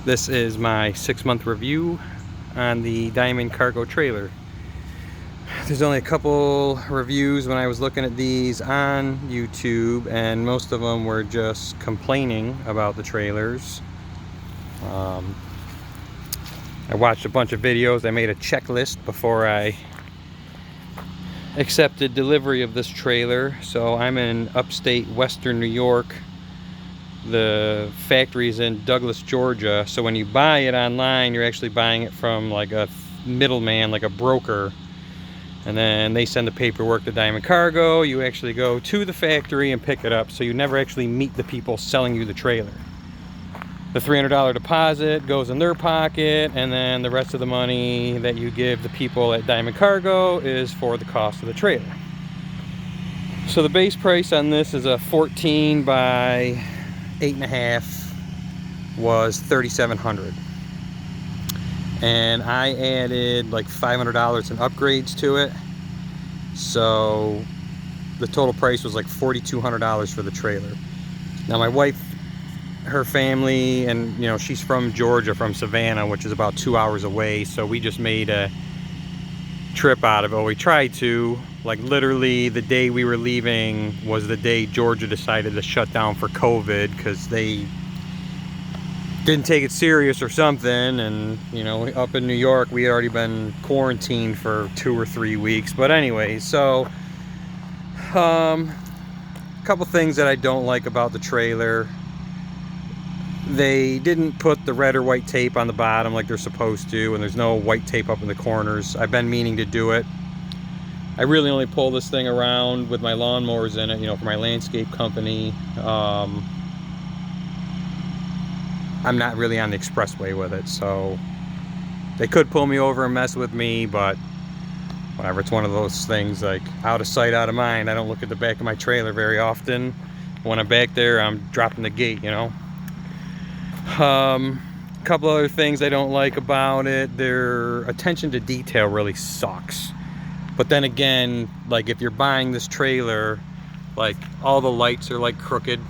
This is my 6-month review on the Diamond Cargo trailer. There's only a couple reviews when I was looking at these on YouTube, and most of them were just complaining about the trailers. I watched a bunch of videos. I made a checklist before I accepted delivery of this trailer. So I'm in upstate Western New York. The factory is in Douglas, Georgia. So when you buy it online, you're actually buying it from like a middleman, like a broker. And then they send the paperwork to Diamond Cargo. You actually go to the factory and pick it up. So you never actually meet the people selling you the trailer. The $300 deposit goes in their pocket, and then the rest of the money that you give the people at Diamond Cargo is for the cost of the trailer. So the base price on this is a 14 by 8.5, was $3,700. And I added like $500 in upgrades to it. So the total price was like $4,200 for the trailer. Now my wife, her family, and you know, she's from Georgia, from Savannah, which is about 2 hours away. So we just made a trip out of it. We tried to, like literally the day we were leaving was the day Georgia decided to shut down for COVID, because they didn't take it serious or something. And you know, up in New York we had already been quarantined for 2 or 3 weeks. But anyway, so a couple things that I don't like about the trailer. They didn't put the red or white tape on the bottom like they're supposed to, and there's no white tape up in the corners. I've been meaning to do it. I really only pull this thing around with my lawnmowers in it, you know, for my landscape company. I'm not really on the expressway with it, so they could pull me over and mess with me, but whatever. It's one of those things, like out of sight, out of mind. I don't look at the back of my trailer very often. When I'm back there, I'm dropping the gate, you know. Couple other things I don't like about it. Their attention to detail really sucks. But then again, like if you're buying this trailer, like all the lights are like crooked,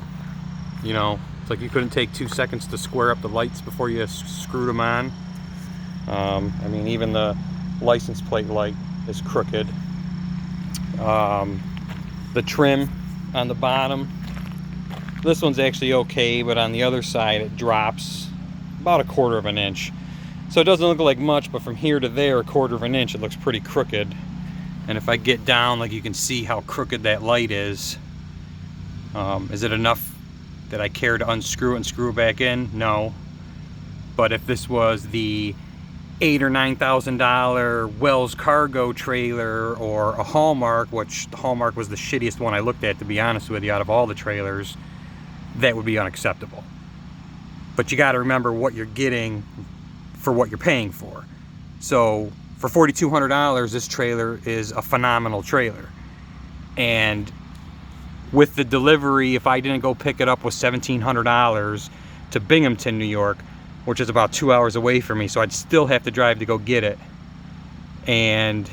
you know. It's like you couldn't take 2 seconds to square up the lights before you screwed them on. I mean, even the license plate light is crooked. The trim on the bottom, this one's actually okay, but on the other side it drops about 1/4 of an inch. So it doesn't look like much, but from here to there, 1/4 of an inch, it looks pretty crooked. And if I get down, like you can see how crooked that light is. Is it enough that I care to unscrew it and screw it back in? No. But if this was the $8,000 or $9,000 Wells Cargo trailer or a Hallmark, which the Hallmark was the shittiest one I looked at, to be honest with you, out of all the trailers, that would be unacceptable. But you got to remember what you're getting for what you're paying for. So for $4,200, this trailer is a phenomenal trailer. And with the delivery, if I didn't go pick it up, was $1,700 to Binghamton, New York, which is about 2 hours away from me. So I'd still have to drive to go get it. And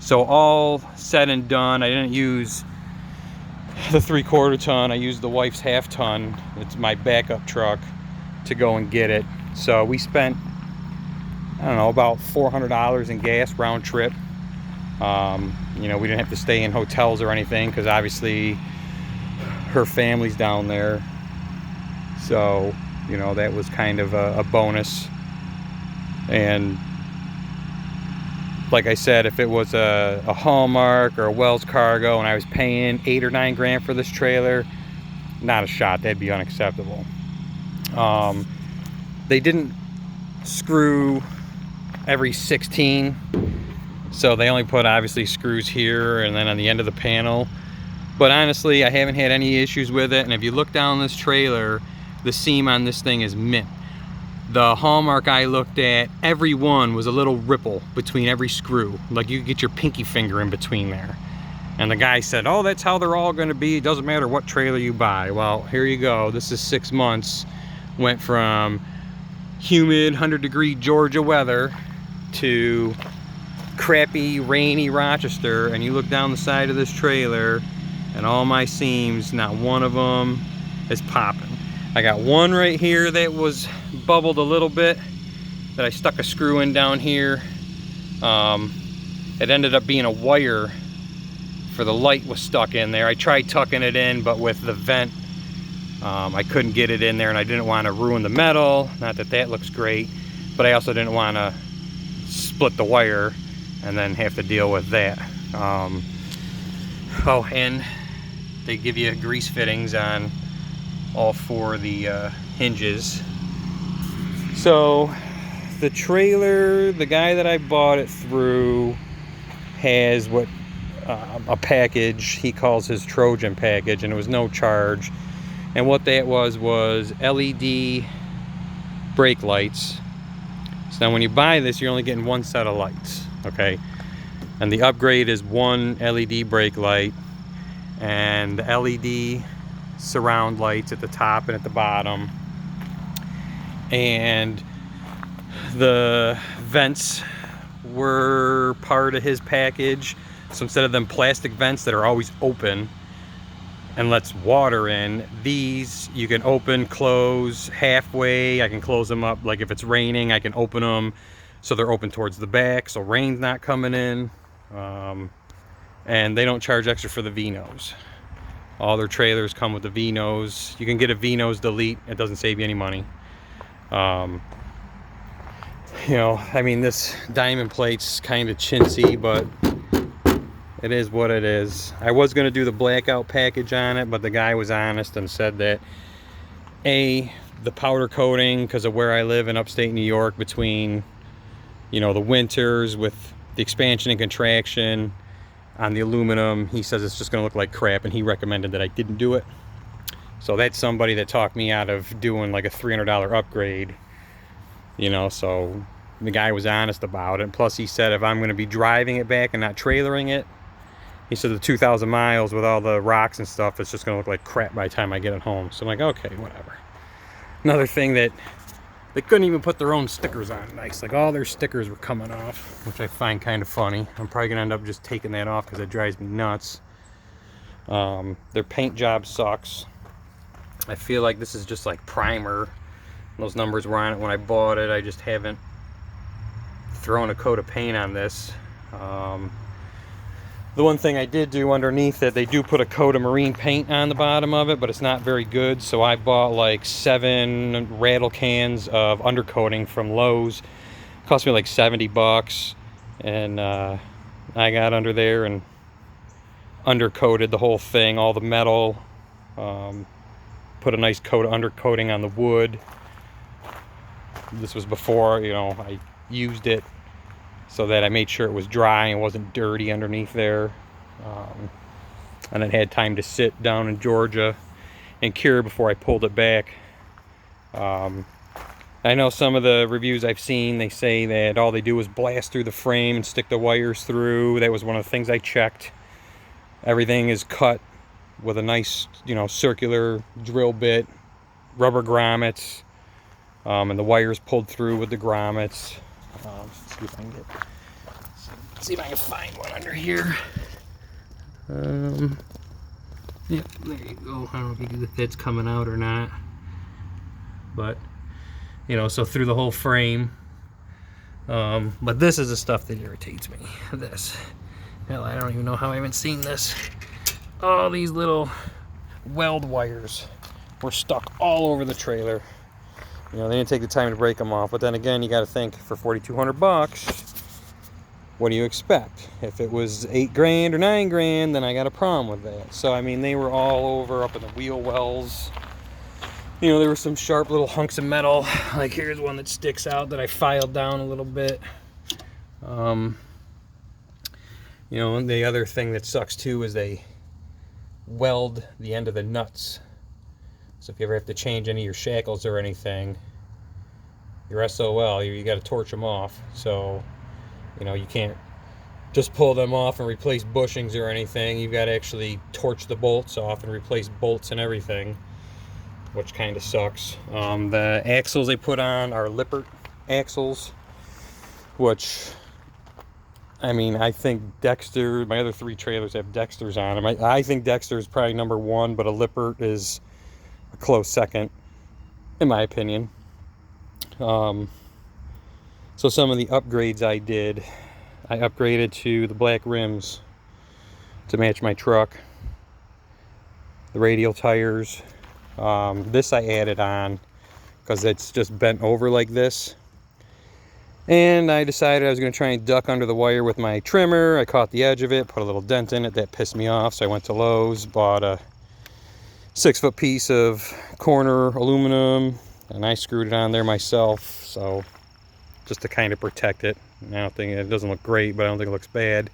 so all said and done, I didn't use the 3/4 ton. I used the wife's 1/2 ton. It's my backup truck to go and get it. So we spent, I don't know, about $400 in gas round trip. You know, we didn't have to stay in hotels or anything, because obviously her family's down there. So, you know, that was kind of a bonus. And like I said, if it was a Hallmark or a Wells Cargo and I was paying $8 or $9 grand for this trailer, not a shot. That'd be unacceptable. They didn't screw every 16, so they only put obviously screws here and then on the end of the panel. But honestly, I haven't had any issues with it. And if you look down this trailer, the seam on this thing is mint. The Hallmark I looked at, every one was a little ripple between every screw. Like you could get your pinky finger in between there. And the guy said, oh, that's how they're all gonna be. It doesn't matter what trailer you buy. Well, here you go. This is 6 months. Went from humid 100-degree Georgia weather to crappy, rainy Rochester. And you look down the side of this trailer and all my seams, not one of them is popping. I got one right here that was bubbled a little bit, that I stuck a screw in down here. It ended up being a wire for the light was stuck in there. I tried tucking it in, but with the vent, I couldn't get it in there, and I didn't want to ruin the metal. Not that that looks great, but I also didn't want to split the wire and then have to deal with that. Oh, and they give you grease fittings on all four of the hinges. So the trailer, the guy that I bought it through has what a package he calls his Trojan package, and it was no charge. And what that was LED brake lights. So now when you buy this, you're only getting one set of lights, okay? And the upgrade is one LED brake light and the LED surround lights at the top and at the bottom. And the vents were part of his package. So instead of them plastic vents that are always open and lets water in, these you can open, close halfway. I can close them up, like if it's raining, I can open them so they're open towards the back, so rain's not coming in. And they don't charge extra for the V-nose. All their trailers come with the V-nose. You can get a V-nose delete. It doesn't save you any money. You know, I mean, this diamond plate's kind of chintzy, but it is what it is. I was going to do the blackout package on it, but the guy was honest and said that the powder coating, because of where I live in upstate New York, between, you know, the winters with the expansion and contraction on the aluminum, he says it's just going to look like crap, and he recommended that I didn't do it. So that's somebody that talked me out of doing like a $300 upgrade, you know. So the guy was honest about it. Plus he said if I'm going to be driving it back and not trailering it, he said the 2,000 miles with all the rocks and stuff, it's just going to look like crap by the time I get it home. So I'm like, okay, whatever. Another thing, that they couldn't even put their own stickers on nice. Like all their stickers were coming off, which I find kind of funny. I'm probably going to end up just taking that off because it drives me nuts. Their paint job sucks. I feel like this is just like primer. Those numbers were on it when I bought it. I just haven't thrown a coat of paint on this. The one thing I did do underneath it, they do put a coat of marine paint on the bottom of it, but it's not very good. So I bought like 7 rattle cans of undercoating from Lowe's. It cost me like $70, and I got under there and undercoated the whole thing, all the metal. Put a nice coat of undercoating on the wood. This was before, you know, I used it, so that I made sure it was dry and wasn't dirty underneath there. And it had time to sit down in Georgia and cure before I pulled it back. I know some of the reviews I've seen, they say that all they do is blast through the frame and stick the wires through. That was one of the things I checked. Everything is cut with a nice, you know, circular drill bit, rubber grommets, and the wires pulled through with the grommets. See if I can find one under here. Yep, there you go. I don't know if that's coming out or not, but you know, so through the whole frame. But this is the stuff that irritates me. This, hell, I don't even know how I haven't seen this. All these little weld wires were stuck all over the trailer. You know, they didn't take the time to break them off. But then again, you got to think, for $4,200, what do you expect? If it was $8 grand or $9 grand, then I got a problem with that. So I mean, they were all over, up in the wheel wells. You know, there were some sharp little hunks of metal. Like here's one that sticks out that I filed down a little bit. You know, and the other thing that sucks too is they weld the end of the nuts. So if you ever have to change any of your shackles or anything, you're SOL. You got to torch them off. So, you know, you can't just pull them off and replace bushings or anything. You've got to actually torch the bolts off and replace bolts and everything, which kind of sucks. The axles they put on are Lippert axles, which, I mean, I think Dexter, my other 3 trailers have Dexters on them. I think Dexter is probably #1, but a Lippert is a close second. in my opinion. So some of the upgrades I did, I upgraded to the black rims to match my truck, the radial tires. This I added on because it's just bent over like this. And I decided I was going to try and duck under the wire with my trimmer. I caught the edge of it, put a little dent in it. That pissed me off, so I went to Lowe's, bought a 6-foot piece of corner aluminum, and I screwed it on there myself, so just to kind of protect it. I don't think it doesn't look great, but I don't think it looks bad.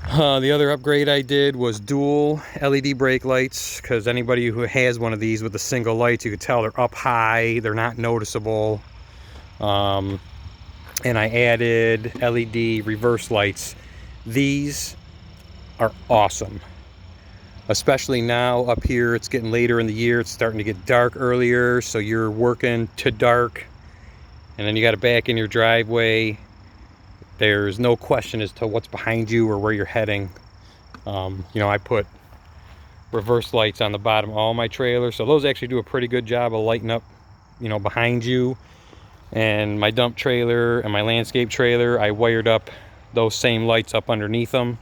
The other upgrade I did was dual LED brake lights, because anybody who has one of these with the single lights, you can tell they're up high, they're not noticeable. And I added LED reverse lights. These are awesome, especially now up here. It's getting later in the year, it's starting to get dark earlier, so you're working to dark, and then you got to back in your driveway. There's no question as to what's behind you or where you're heading. You know, I put reverse lights on the bottom of all my trailers, so those actually do a pretty good job of lighting up, you know, behind you. And my dump trailer and my landscape trailer, I wired up those same lights up underneath them,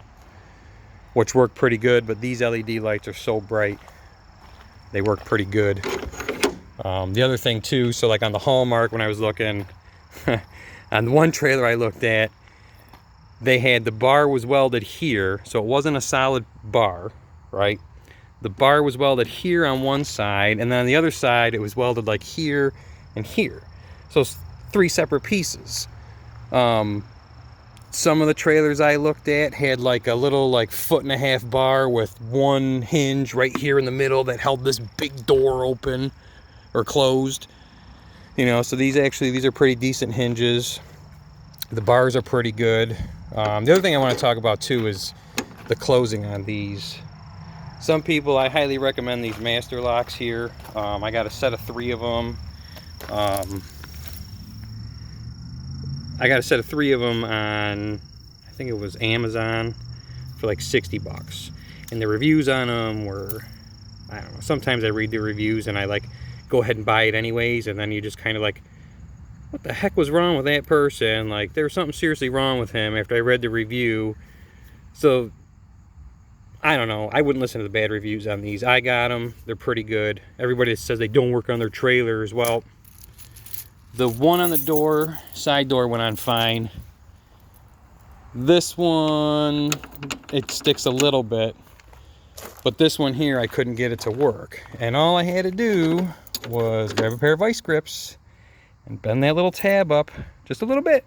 which work pretty good. But these LED lights are so bright, they work pretty good. The other thing too, so like on the Hallmark, when I was looking on one trailer I looked at, they had, the bar was welded here, so it wasn't a solid bar, right? The bar was welded here on one side, and then on the other side it was welded like here and here. So it's 3 separate pieces. Some of the trailers I looked at had like a little like 1.5-foot bar with one hinge right here in the middle that held this big door open or closed. You know, so these are pretty decent hinges. The bars are pretty good. The other thing I want to talk about too is the closing on these. Some people, I highly recommend these master locks here. I got a set of 3 of them. I got a set of 3 of them on, I think it was Amazon, for like 60 bucks. And the reviews on them were, I don't know, sometimes I read the reviews and I like go ahead and buy it anyways, and then you just kind of like, what the heck was wrong with that person? Like, there was something seriously wrong with him after I read the review. So, I don't know. I wouldn't listen to the bad reviews on these. I got them. They're pretty good. Everybody says they don't work on their trailers. Well, the one on the door, side door, went on fine. This one, it sticks a little bit. But this one here, I couldn't get it to work. And all I had to do was grab a pair of vice grips and bend that little tab up just a little bit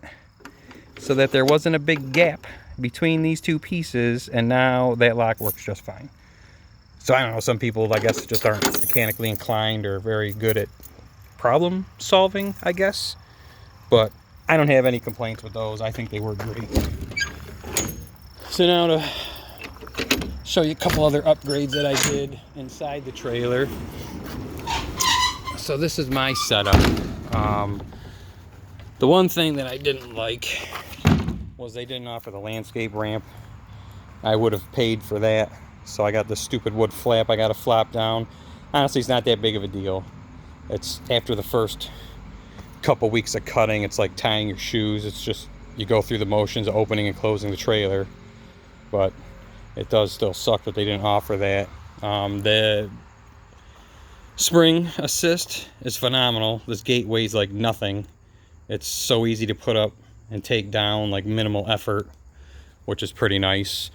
so that there wasn't a big gap between these 2 pieces, and now that lock works just fine. So I don't know, some people I guess just aren't mechanically inclined or very good at problem solving, I guess, but I don't have any complaints with those. I think they work great. So now to show you a couple other upgrades that I did inside the trailer. So this is my setup. The one thing that I didn't like was they didn't offer the landscape ramp. I would have paid for that. So I got this stupid wood flap I got to flop down. Honestly, it's not that big of a deal. It's after the first couple weeks of cutting, it's like tying your shoes. It's just, you go through the motions of opening and closing the trailer. But it does still suck that they didn't offer that. The spring assist is phenomenal. This gate weighs like nothing. It's so easy to put up and take down, like minimal effort, which is pretty nice.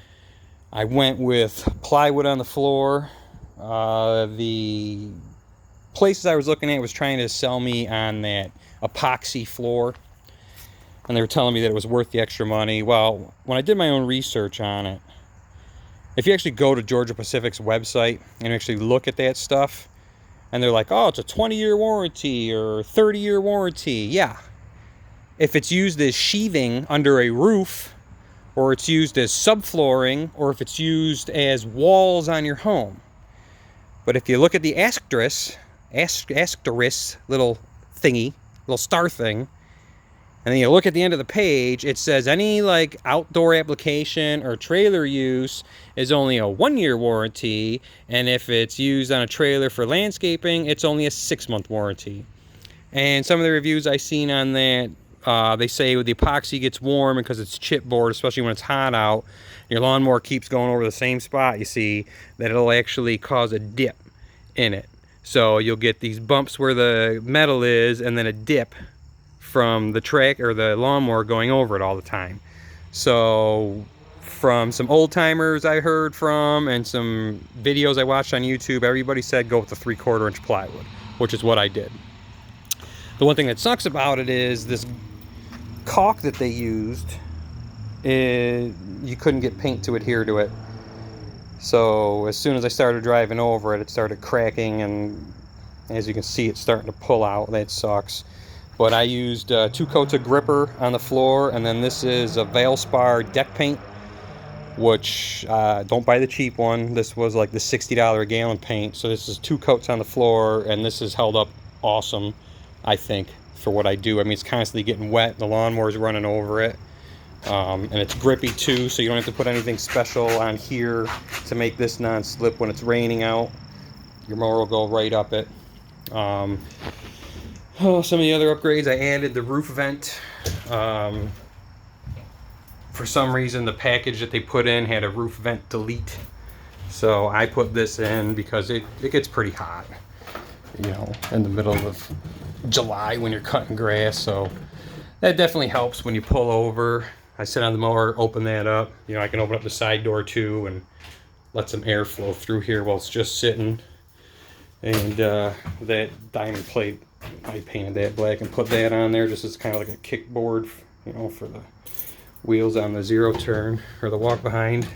I went with plywood on the floor. The places I was looking at was trying to sell me on that epoxy floor, and they were telling me that it was worth the extra money. Well, when I did my own research on it, if you actually go to Georgia Pacific's website and actually look at that stuff, and they're like, oh, it's a 20-year warranty or 30-year warranty. Yeah. If it's used as sheathing under a roof, or it's used as subflooring, or if it's used as walls on your home. But if you look at the asterisk little thingy, little star thing, And then you look at the end of the page, it says any like outdoor application or trailer use is only a 1-year warranty. And if it's used on a trailer for landscaping, it's only a 6-month warranty. And some of the reviews I've seen on that, they say with the epoxy gets warm because it's chipboard, especially when it's hot out, your lawnmower keeps going over the same spot, you see, that it'll actually cause a dip in it. So you'll get these bumps where the metal is and then a dip from the track or the lawnmower going over it all the time. So from some old timers I heard from and some videos I watched on YouTube, everybody said go with the 3/4 inch plywood, which is what I did. The one thing that sucks about it is this caulk that they used, you couldn't get paint to adhere to it. So as soon as I started driving over it, it started cracking, and as you can see, it's starting to pull out. That sucks. But I used 2 coats of gripper on the floor, and then this is a Valspar deck paint, which don't buy the cheap one. This was like the $60 a gallon paint. So this is 2 coats on the floor, and this has held up awesome, I think, for what I do. I mean, it's constantly getting wet. The lawnmower's running over it. And it's grippy too, so you don't have to put anything special on here to make this non-slip when it's raining out. Your mower will go right up it. Some of the other upgrades, I added the roof vent. For some reason, the package that they put in had a roof vent delete. So I put this in because it gets pretty hot, you know, in the middle of July when you're cutting grass. So that definitely helps when you pull over. I sit on the mower, open that up. You know, I can open up the side door too and let some air flow through here while it's just sitting. And that diamond plate, I painted that black and put that on there just as kind of like a kickboard, you know, for the wheels on the zero turn or the walk behind.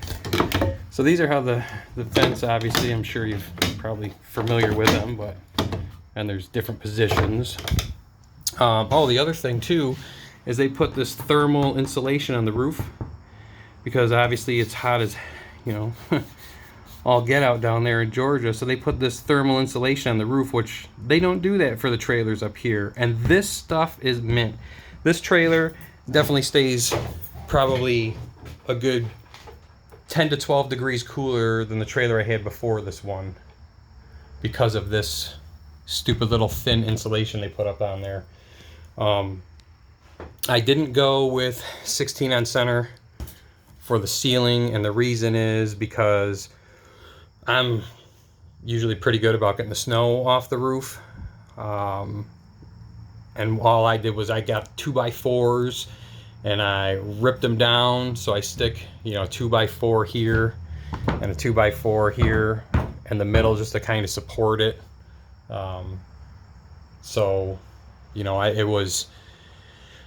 So these are how the vents, obviously, I'm sure you're probably familiar with them, but, and there's different positions. Oh, the other thing too is they put this thermal insulation on the roof because obviously it's hot as, you know, all get out down there in Georgia. So they put this thermal insulation on the roof, which they don't do that for the trailers up here. And this stuff is mint. This trailer definitely stays probably a good 10 to 12 degrees cooler than the trailer I had before this one because of this stupid little thin insulation they put up on there. I didn't go with 16 on center for the ceiling, and the reason is because I'm usually pretty good about getting the snow off the roof. And all I did was I got 2x4s and I ripped them down. So I stick, you know, 2x4 here and a 2x4 here in the middle just to kind of support it. So, you know, it was,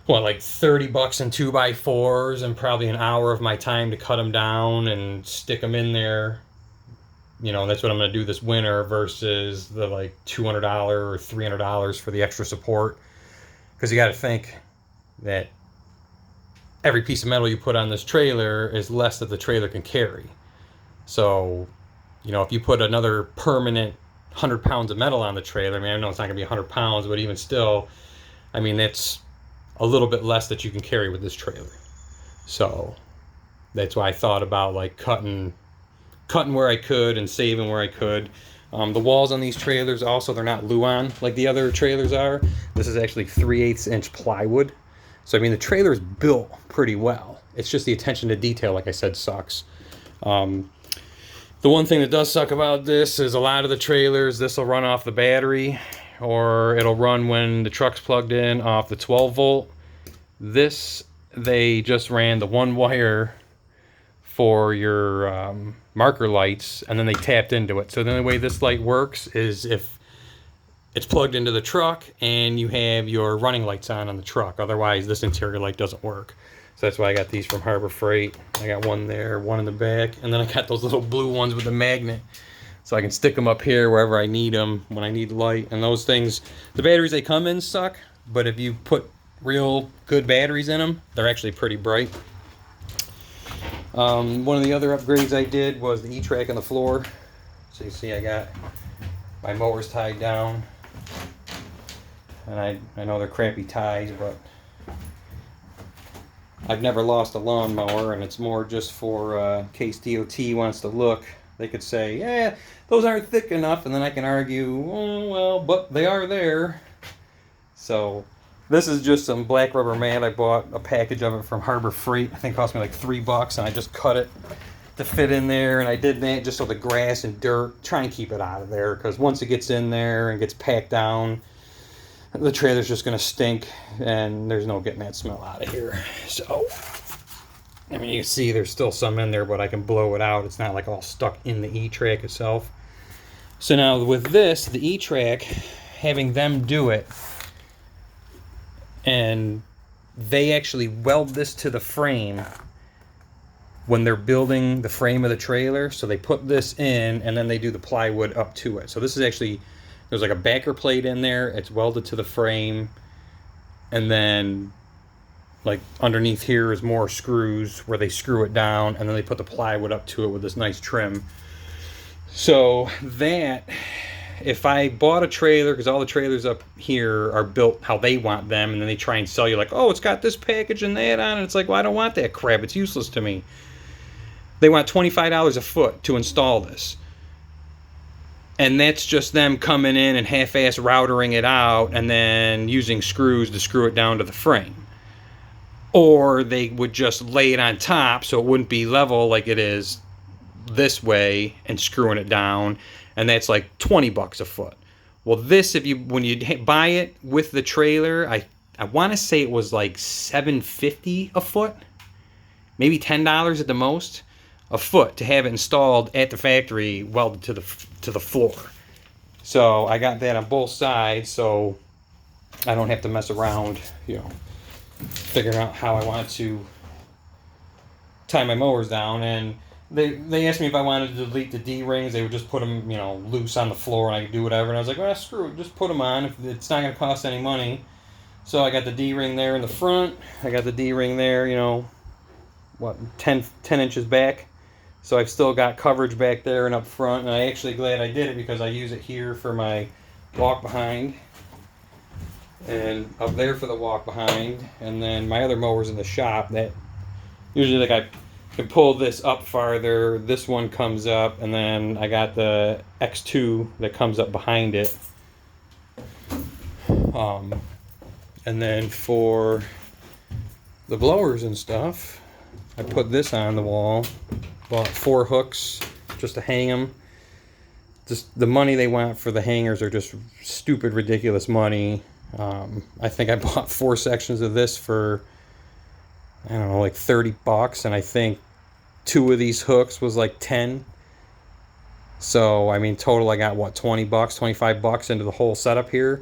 what, like $30 in 2x4s and probably an hour of my time to cut them down and stick them in there. You know, that's what I'm going to do this winter versus the like $200 or $300 for the extra support. Because you got to think that every piece of metal you put on this trailer is less that the trailer can carry. So, you know, if you put another permanent 100 pounds of metal on the trailer, I mean, I know it's not going to be 100 pounds, but even still, I mean, that's a little bit less that you can carry with this trailer. So that's why I thought about like cutting where I could and saving where I could. The walls on these trailers also, they're not Luan like the other trailers are. This is actually 3/8 inch plywood. So I mean, the trailer is built pretty well. It's just the attention to detail, like I said, sucks. The one thing that does suck about this is a lot of the trailers, this will run off the battery, or it'll run when the truck's plugged in off the 12 volt. This, they just ran the one wire for your marker lights, and then they tapped into it. So the only way this light works is if it's plugged into the truck and you have your running lights on the truck. Otherwise, this interior light doesn't work. So that's why I got these from Harbor Freight. I got one there, one in the back, and then I got those little blue ones with the magnet. So I can stick them up here wherever I need them when I need light. And those things, the batteries they come in suck, but if you put real good batteries in them, they're actually pretty bright. One of the other upgrades I did was the E-track on the floor. So you see I got my mowers tied down. And I know they're crappy ties, but I've never lost a lawnmower, and it's more just for in case DOT wants to look. They could say, yeah, those aren't thick enough, and then I can argue, oh, well, but they are there. So this is just some black rubber mat. I bought a package of it from Harbor Freight. I think it cost me like $3, and I just cut it to fit in there, and I did that just so the grass and dirt, try and keep it out of there, because once it gets in there and gets packed down, the trailer's just going to stink, and there's no getting that smell out of here. So, I mean, you can see there's still some in there, but I can blow it out. It's not like all stuck in the E-Track itself. So now with this, the E-Track, having them do it, and they actually weld this to the frame when they're building the frame of the trailer. So they put this in, and then they do the plywood up to it. So this is actually, there's like a backer plate in there. It's welded to the frame, and then like underneath here is more screws where they screw it down, and then they put the plywood up to it with this nice trim. So that, if I bought a trailer, because all the trailers up here are built how they want them, and then they try and sell you like, oh, it's got this package and that on it. It's like, well, I don't want that crap. It's useless to me. They want $25 a foot to install this. And that's just them coming in and half-ass routering it out and then using screws to screw it down to the frame. Or they would just lay it on top so it wouldn't be level like it is this way and screwing it down. And that's like $20 a foot. Well, this, when you buy it with the trailer, I want to say it was like $7.50 a foot. Maybe $10 at the most a foot to have it installed at the factory, welded to the floor. So I got that on both sides, so I don't have to mess around, figuring out how I want to tie my mowers down. And they asked me if I wanted to delete the D-rings. They would just put them, loose on the floor, and I could do whatever. And I was like, well, screw it, just put them on. If it's not going to cost any money. So I got the D-ring there in the front. I got the D-ring there, 10 inches back. So I've still got coverage back there and up front, and I'm actually glad I did it because I use it here for my walk behind, and up there for the walk behind, and then my other mower's in the shop. That usually, like, I can pull this up farther. This one comes up, and then I got the X2 that comes up behind it. And then for the blowers and stuff, I put this on the wall. Bought 4 hooks just to hang them. Just the money they want for the hangers are just stupid, ridiculous money. I think I bought 4 sections of this for, I don't know, like $30, and I think 2 of these hooks was like 10. So I mean, total I got what, $20, $25 into the whole setup here.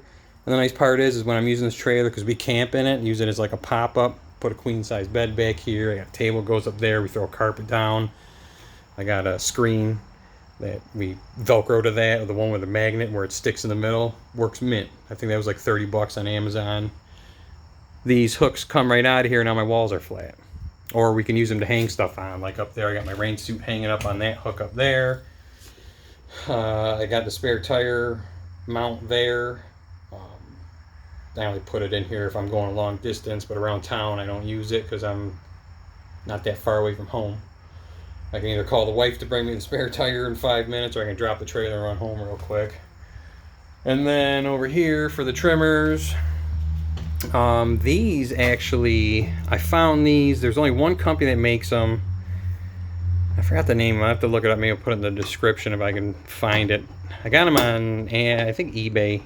And the nice part is when I'm using this trailer, because we camp in it, use it as like a pop-up. Put a queen size bed back here. I got a table goes up there. We throw a carpet down. I got a screen that we Velcro to that, or the one with the magnet where it sticks in the middle. Works mint. I think that was like $30 on Amazon. These hooks come right out of here, now my walls are flat. Or we can use them to hang stuff on. Like up there, I got my rain suit hanging up on that hook up there. I got the spare tire mount there. I only put it in here if I'm going a long distance, but around town I don't use it because I'm not that far away from home. I can either call the wife to bring me the spare tire in 5 minutes, or I can drop the trailer and run home real quick. And then over here for the trimmers, these actually, I found these. There's only one company that makes them. I forgot the name. I'll have to look it up. Maybe I'll put it in the description if I can find it. I got them on, I think, eBay.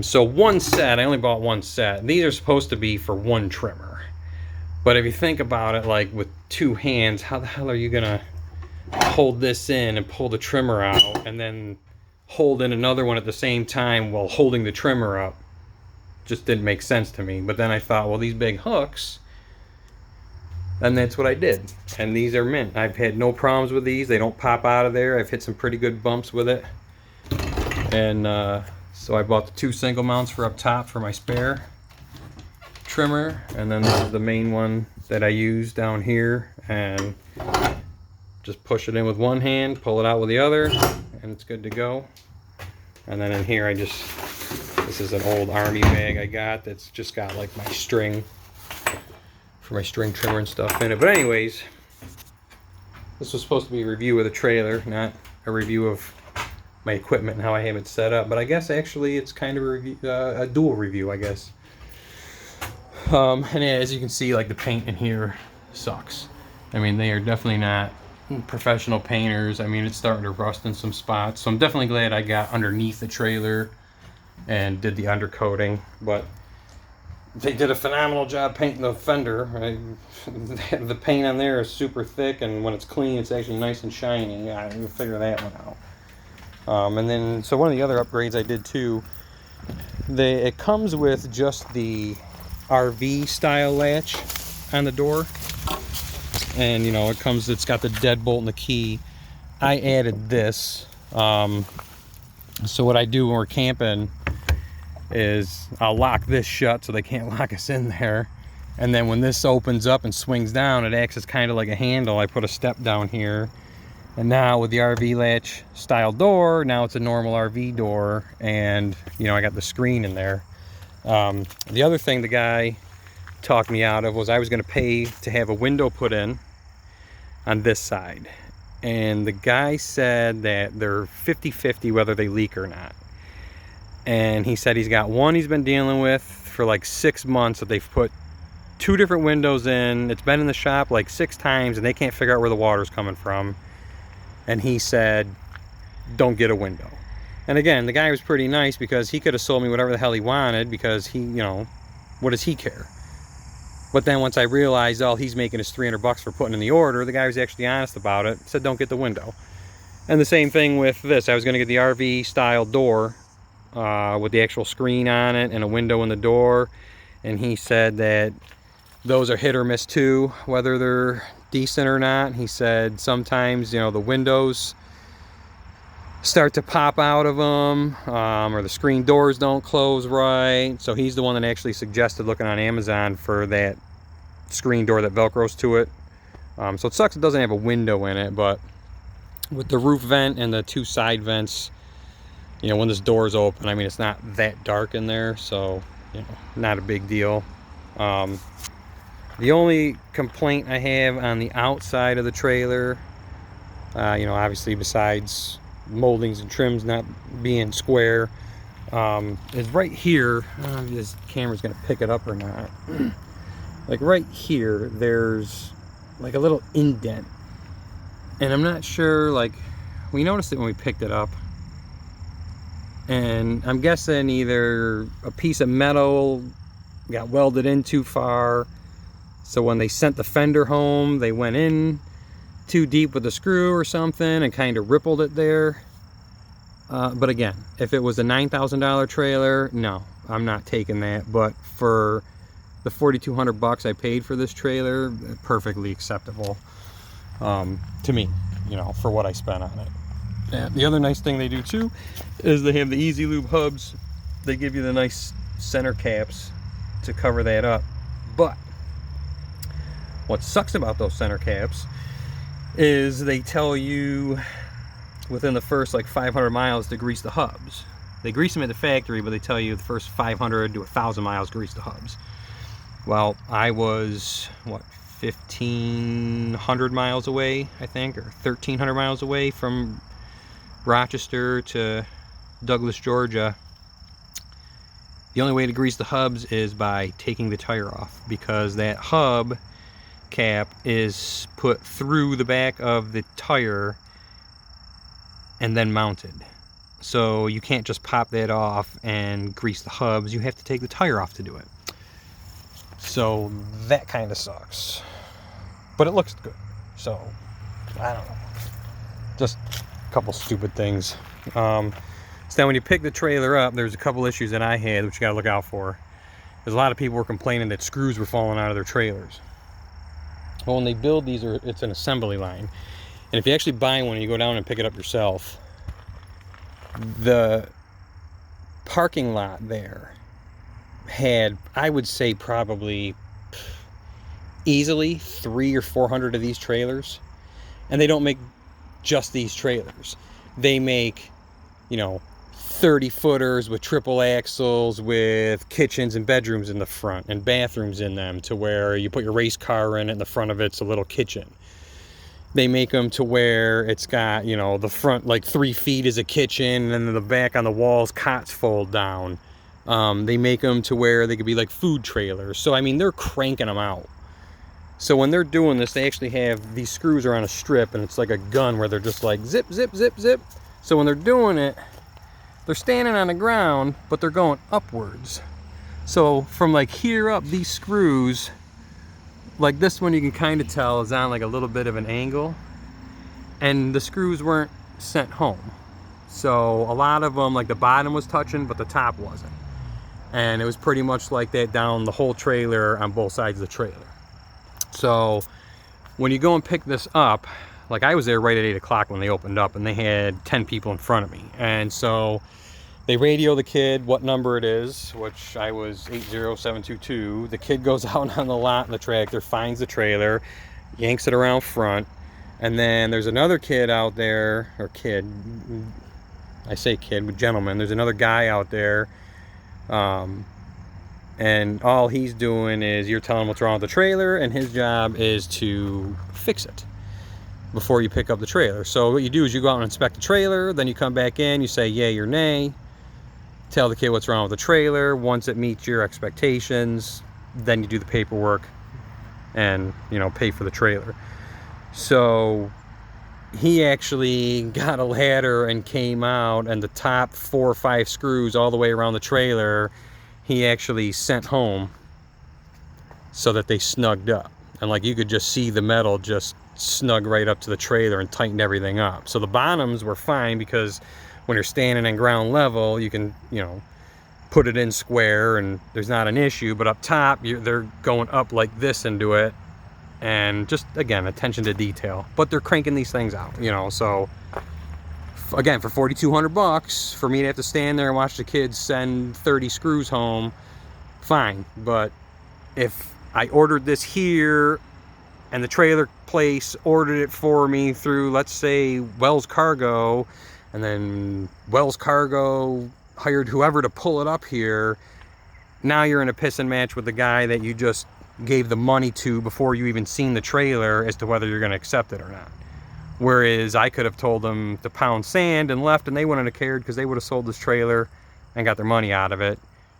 So one set, I only bought one set. These are supposed to be for one trimmer. But if you think about it, like with 2 hands, how the hell are you gonna hold this in and pull the trimmer out and then hold in another one at the same time while holding the trimmer up? Just didn't make sense to me. But then I thought, well, these big hooks, and that's what I did. And these are mint. I've had no problems with these. They don't pop out of there. I've hit some pretty good bumps with it. And so I bought the 2 single mounts for up top for my spare trimmer, and then this is the main one that I use down here, and just push it in with one hand, pull it out with the other, and it's good to go. And then in here this is an old army bag I got that's just got like my string for my string trimmer and stuff in it. But anyways, this was supposed to be a review of the trailer, not a review of my equipment and how I have it set up. But I guess actually it's kind of a, review, a dual review, I guess. And as you can see, like, the paint in here sucks. I mean, they are definitely not professional painters. I mean, it's starting to rust in some spots. So I'm definitely glad I got underneath the trailer and did the undercoating. But they did a phenomenal job painting the fender. Right? The paint on there is super thick, and when it's clean, it's actually nice and shiny. I didn't figure that one out. And then, so one of the other upgrades I did too, it comes with just the RV style latch on the door, and you know, it's got the deadbolt and the key. I added this. So what I do when we're camping is I'll lock this shut so they can't lock us in there, and then when this opens up and swings down, it acts as kind of like a handle. I put a step down here, and now with the RV latch style door, now it's a normal RV door, and you know, I got the screen in there. The other thing the guy talked me out of was I was going to pay to have a window put in on this side, and the guy said that they're 50-50 whether they leak or not. And he said he's got one he's been dealing with for like 6 months, that they've put 2 different windows in. It's been in the shop like 6 times and they can't figure out where the water's coming from. And he said, don't get a window. And again, the guy was pretty nice, because he could have sold me whatever the hell he wanted, because he, you know, what does he care? But then once I realized all he's making is $300 for putting in the order, the guy was actually honest about it, said don't get the window. And the same thing with this. I was going to get the RV style door with the actual screen on it and a window in the door, and he said that those are hit or miss too, whether they're decent or not. He said sometimes, you know, the windows start to pop out of them, or the screen doors don't close right. So he's the one that actually suggested looking on Amazon for that screen door that velcros to it. So it sucks it doesn't have a window in it, but with the roof vent and the 2 side vents, you know, when this door is open, I mean, it's not that dark in there, so, you know, not a big deal. The only complaint I have on the outside of the trailer, you know, obviously besides moldings and trims not being square, is right here. I don't know if this camera's gonna pick it up or not. Like right here, there's like a little indent, and I'm not sure, like, we noticed it when we picked it up, and I'm guessing either a piece of metal got welded in too far, so when they sent the fender home, they went in too deep with the screw or something and kind of rippled it there. But again, if it was a $9,000 trailer, no, I'm not taking that. But for the $4,200 I paid for this trailer, perfectly acceptable to me, you know, for what I spent on it. And the other nice thing they do too is they have the Easy Lube hubs. They give you the nice center caps to cover that up. But what sucks about those center caps is they tell you within the first like 500 miles to grease the hubs. They grease them at the factory, but they tell you the first 500 to 1,000 miles grease the hubs. Well, I was, what, 1,500 miles away, I think, or 1,300 miles away from Rochester to Douglas, Georgia. The only way to grease the hubs is by taking the tire off, because that hub cap is put through the back of the tire and then mounted. So you can't just pop that off and grease the hubs. You have to take the tire off to do it. So that kind of sucks. But it looks good. So, I don't know. Just a couple stupid things. So now when you pick the trailer up, there's a couple issues that I had which you gotta look out for. There's a lot of people were complaining that screws were falling out of their trailers. Well, when they build these, it's an assembly line. And if you actually buy one and you go down and pick it up yourself, the parking lot there had, I would say, probably easily 300 or 400 of these trailers. And they don't make just these trailers. They make, you know, 30-footers with triple axles with kitchens and bedrooms in the front and bathrooms in them, to where you put your race car in it and the front of it's a little kitchen. They make them to where it's got, you know, the front like 3 feet is a kitchen, and then the back on the walls cots fold down. They make them to where they could be like food trailers. So I mean, they're cranking them out. So when they're doing this, they actually have these screws are on a strip, and it's like a gun where they're just like zip, zip, zip, zip. So when they're doing it, they're standing on the ground, but they're going upwards. So from like here up, these screws, like this one, you can kind of tell is on like a little bit of an angle, and the screws weren't sent home. So a lot of them, like the bottom was touching, but the top wasn't. And it was pretty much like that down the whole trailer on both sides of the trailer. So when you go and pick this up, like I was there right at 8 o'clock when they opened up, and they had 10 people in front of me. And so they radio the kid what number it is, which I was 80722. The kid goes out on the lot in the tractor, finds the trailer, yanks it around front. And then there's another kid out there, or kid, I say kid, gentleman. There's another guy out there. And all he's doing is you're telling him what's wrong with the trailer, and his job is to fix it before you pick up the trailer. So what you do is you go out and inspect the trailer, then you come back in, you say yay or nay, tell the kid what's wrong with the trailer. Once it meets your expectations, then you do the paperwork and, you know, pay for the trailer. So he actually got a ladder and came out, and the top 4 or 5 screws all the way around the trailer, he actually sent home so that they snugged up. And like you could just see the metal just snug right up to the trailer and tightened everything up. So the bottoms were fine, because when you're standing in ground level, you can, you know, put it in square and there's not an issue. But up top, they're going up like this into it, and just, again, attention to detail. But they're cranking these things out, you know. So again, for $4,200 for me to have to stand there and watch the kids send 30 screws home, fine. But if I ordered this here and the trailer place ordered it for me through, let's say, Wells Cargo, and then Wells Cargo hired whoever to pull it up here, now you're in a piss and match with the guy that you just gave the money to before you even seen the trailer as to whether you're going to accept it or not. Whereas I could have told them to pound sand and left, and they wouldn't have cared, because they would have sold this trailer and got their money out of it,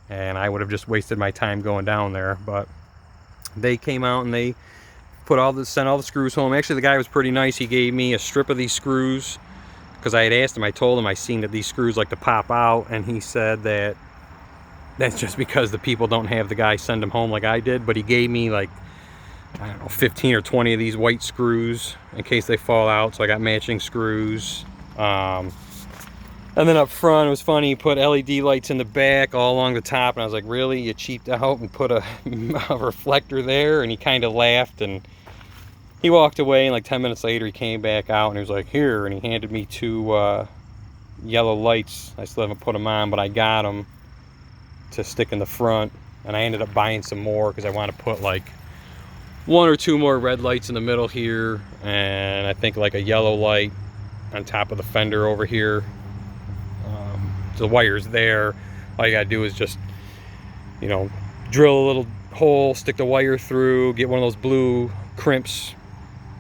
and I would have just wasted my time going down there. But they came out and they sent all the screws home. Actually, the guy was pretty nice. He gave me a strip of these screws, because I had asked him, I told him I seen that these screws like to pop out, and he said that that's just because the people don't have the guy send them home like I did. But he gave me like, I don't know, 15 or 20 of these white screws in case they fall out, so I got matching screws. And then up front, it was funny, he put LED lights in the back all along the top, and I was like, really? You cheaped out and put a reflector there? And he kind of laughed, and he walked away, and like 10 minutes later he came back out and he was like, here, and he handed me 2 yellow lights. I still haven't put them on, but I got them to stick in the front, and I ended up buying some more because I want to put like 1 or 2 more red lights in the middle here, and I think like a yellow light on top of the fender over here. The wire's there. All you gotta do is just, you know, drill a little hole, stick the wire through, get one of those blue crimps,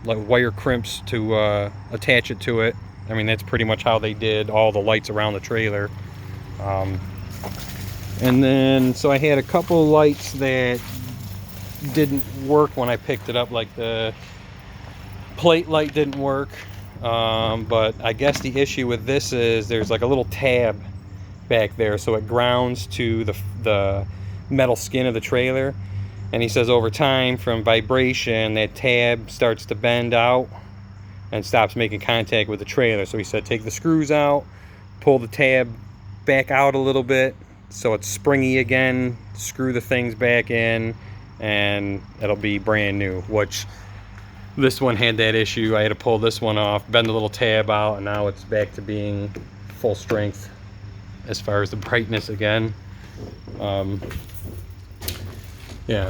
like wire crimps, to attach it to it. I mean, that's pretty much how they did all the lights around the trailer. And then, so I had a couple lights that didn't work when I picked it up, like the plate light didn't work. But I guess the issue with this is there's like a little tab back there, so it grounds to the metal skin of the trailer. And he says over time, from vibration, that tab starts to bend out and stops making contact with the trailer. So he said take the screws out, pull the tab back out a little bit so it's springy again, screw the things back in, and it'll be brand new. Which this one had that issue. I had to pull this one off, bend the little tab out, and now it's back to being full strength as far as the brightness again.